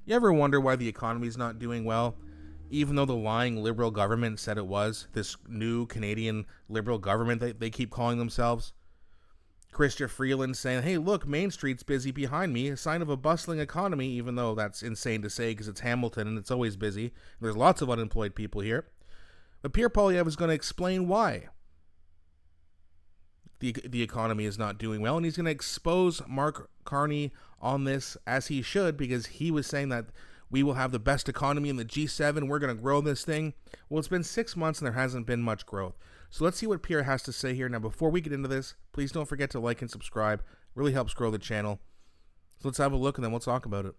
You ever wonder why the economy's not doing well? Even though the lying Liberal government said it was, this new Canadian Liberal government they keep calling themselves. Chrystia Freeland saying, hey, look, Main Street's busy behind me, a sign of a bustling economy, even though that's insane to say because it's Hamilton and it's always busy. There's lots of unemployed people here. But Pierre Poilievre is going to explain why the economy is not doing well, and he's going to expose Mark Carney on this, as he should, because he was saying that we will have the best economy in the G7, we're going to grow this thing. Well, it's been 6 months and there hasn't been much growth. So let's see what Pierre has to say here. Now, before we get into this, please don't forget to like and subscribe. It really helps grow the channel. So let's have a look and then we'll talk about it.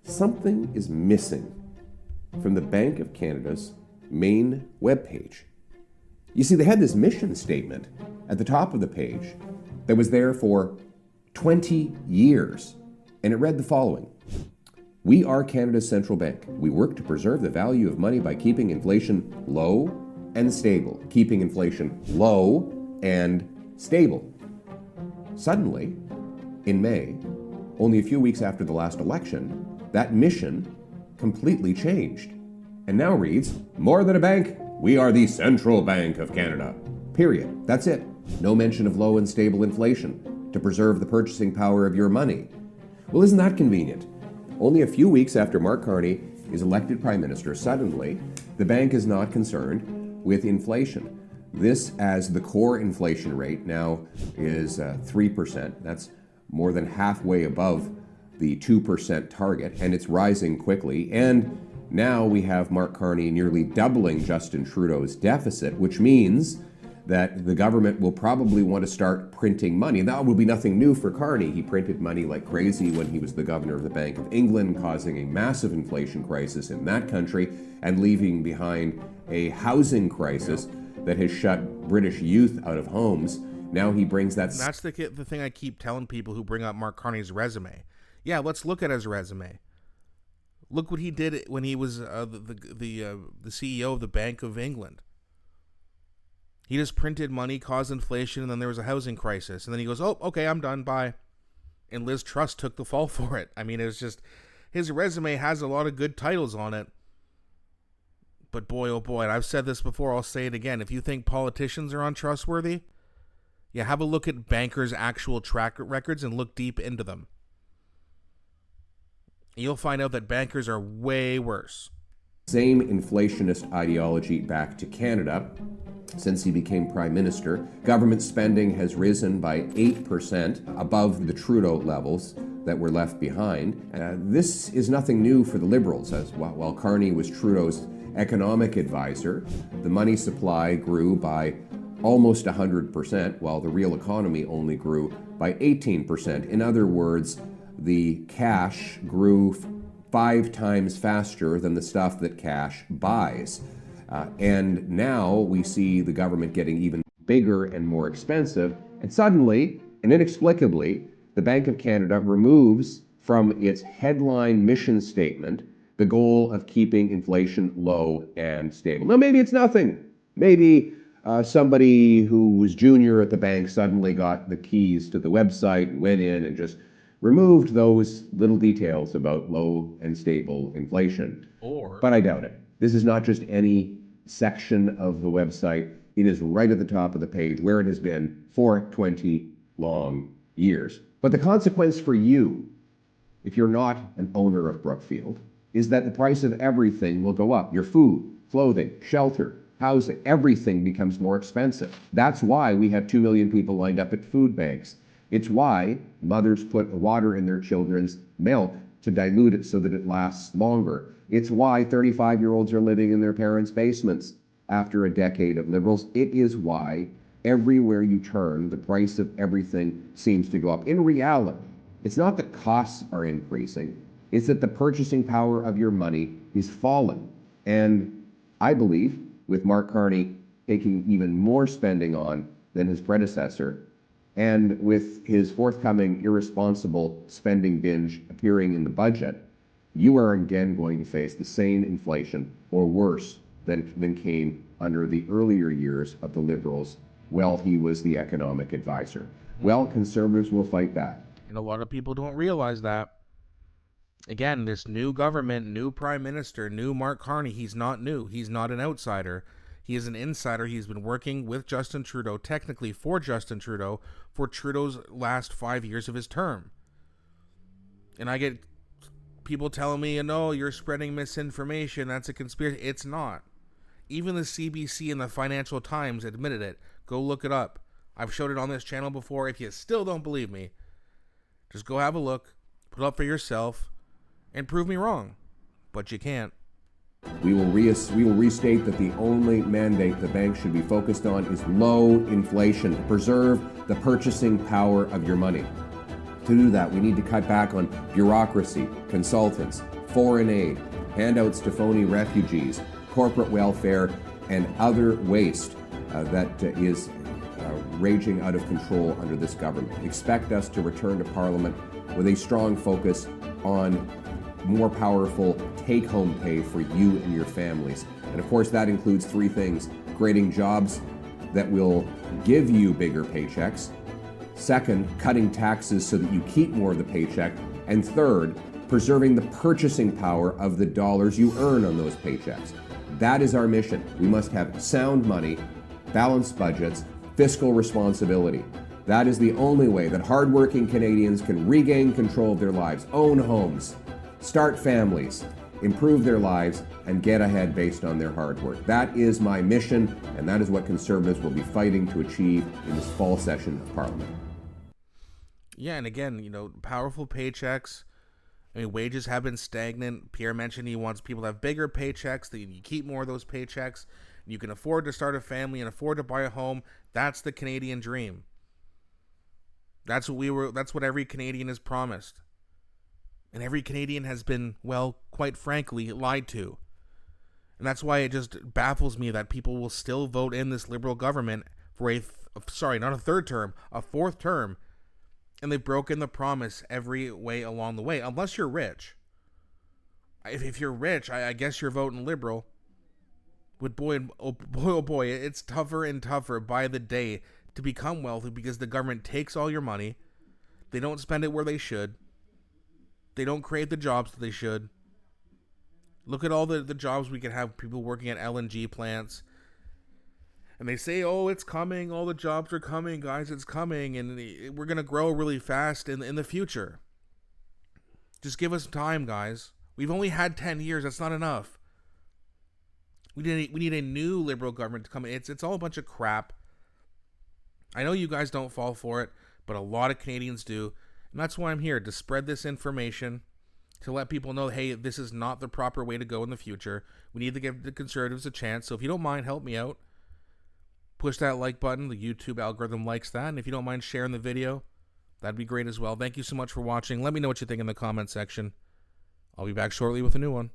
Something is missing from the Bank of Canada's main webpage. You see, they had this mission statement at the top of the page that was there for 20 years, and it read the following. We are Canada's central bank. We work to preserve the value of money by keeping inflation low and stable. Keeping inflation low and stable. Suddenly, in May, only a few weeks after the last election, that mission completely changed and now reads, more than a bank, we are the central bank of Canada. Period. That's it. No mention of low and stable inflation to preserve the purchasing power of your money. Well, isn't that convenient? Only a few weeks after Mark Carney is elected Prime Minister, suddenly the bank is not concerned with inflation. This, as the core inflation rate now is 3%. That's more than halfway above the 2% target, and it's rising quickly. And now we have Mark Carney nearly doubling Justin Trudeau's deficit, which means that the government will probably want to start printing money. That will be nothing new for Carney. He printed money like crazy when he was the governor of the Bank of England, causing a massive inflation crisis in that country and leaving behind a housing crisis that has shut British youth out of homes. Now he brings that... That's the thing I keep telling people who bring up Mark Carney's resume. Yeah, let's look at his resume. Look what he did when he was the CEO of the Bank of England. He just printed money, caused inflation, and then there was a housing crisis. And then he goes, oh, okay, I'm done, bye. And Liz Truss took the fall for it. I mean, it was just, his resume has a lot of good titles on it. But boy, oh boy, and I've said this before, I'll say it again. If you think politicians are untrustworthy, yeah, have a look at bankers' actual track records and look deep into them. You'll find out that bankers are way worse. Same inflationist ideology back to Canada. Since he became Prime Minister, government spending has risen by 8% above the Trudeau levels that were left behind. This is nothing new for the Liberals, as while Carney was Trudeau's economic advisor, the money supply grew by almost 100%, while the real economy only grew by 18%. In other words, the cash grew 5 times faster than the stuff that cash buys. And now we see the government getting even bigger and more expensive. And suddenly, and inexplicably, the Bank of Canada removes from its headline mission statement the goal of keeping inflation low and stable. Now, maybe it's nothing. Maybe somebody who was junior at the bank suddenly got the keys to the website and went in and just removed those little details about low and stable inflation. But I doubt it. This is not just any section of the website. It is right at the top of the page, where it has been for 20 long years. But the consequence for you, if you're not an owner of Brookfield, is that the price of everything will go up. Your food, clothing, shelter, housing, everything becomes more expensive. That's why we have 2 million people lined up at food banks. It's why mothers put water in their children's milk to dilute it so that it lasts longer. It's why 35-year-olds are living in their parents' basements after a decade of Liberals. It is why everywhere you turn, the price of everything seems to go up. In reality, it's not that costs are increasing. It's that the purchasing power of your money is falling. And I believe, with Mark Carney taking even more spending on than his predecessor, and with his forthcoming irresponsible spending binge appearing in the budget, you are again going to face the same inflation, or worse, than came under the earlier years of the Liberals while he was the economic advisor. Well, Conservatives will fight back. And a lot of people don't realize that. Again, this new government, new prime minister, new Mark Carney, he's not new. He's not an outsider. He is an insider. He's been working with Justin Trudeau, technically for Justin Trudeau, for Trudeau's last 5 years of his term. And I get people telling me, no, you're spreading misinformation. That's a conspiracy. It's not. Even the CBC and the Financial Times admitted it. Go look it up. I've showed it on this channel before. If you still don't believe me, just go have a look, put it up for yourself, and prove me wrong. But you can't. We will restate that the only mandate the bank should be focused on is low inflation, to preserve the purchasing power of your money. To do that, we need to cut back on bureaucracy, consultants, foreign aid, handouts to phony refugees, corporate welfare, and other waste that is raging out of control under this government. Expect us to return to Parliament with a strong focus on more powerful take-home pay for you and your families. And of course, that includes three things: creating jobs that will give you bigger paychecks. Second, cutting taxes so that you keep more of the paycheck. And third, preserving the purchasing power of the dollars you earn on those paychecks. That is our mission. We must have sound money, balanced budgets, fiscal responsibility. That is the only way that hardworking Canadians can regain control of their lives, own homes, start families, improve their lives, and get ahead based on their hard work. That is my mission, and that is what Conservatives will be fighting to achieve in this fall session of Parliament. Yeah, and again, powerful paychecks. I mean, wages have been stagnant. Pierre mentioned he wants people to have bigger paychecks, that you keep more of those paychecks. You can afford to start a family and afford to buy a home. That's the Canadian dream. That's what every Canadian is promised. And every Canadian has been, well, quite frankly, lied to. And that's why it just baffles me that people will still vote in this Liberal government for not a third term, a fourth term. And they've broken the promise every way along the way, unless you're rich. If you're rich, I guess you're voting Liberal. But oh boy, it's tougher and tougher by the day to become wealthy because the government takes all your money. They don't spend it where they should. They don't create the jobs that they should. Look at all the jobs we could have, people working at LNG plants. And they say, oh, it's coming. All the jobs are coming, guys. It's coming. And we're going to grow really fast in the future. Just give us time, guys. We've only had 10 years. That's not enough. We need a new Liberal government to come in. It's all a bunch of crap. I know you guys don't fall for it, but a lot of Canadians do. And that's why I'm here, to spread this information, to let people know, hey, this is not the proper way to go in the future. We need to give the Conservatives a chance. So if you don't mind, help me out. Push that like button. The YouTube algorithm likes that. And if you don't mind sharing the video, that'd be great as well. Thank you so much for watching. Let me know what you think in the comment section. I'll be back shortly with a new one.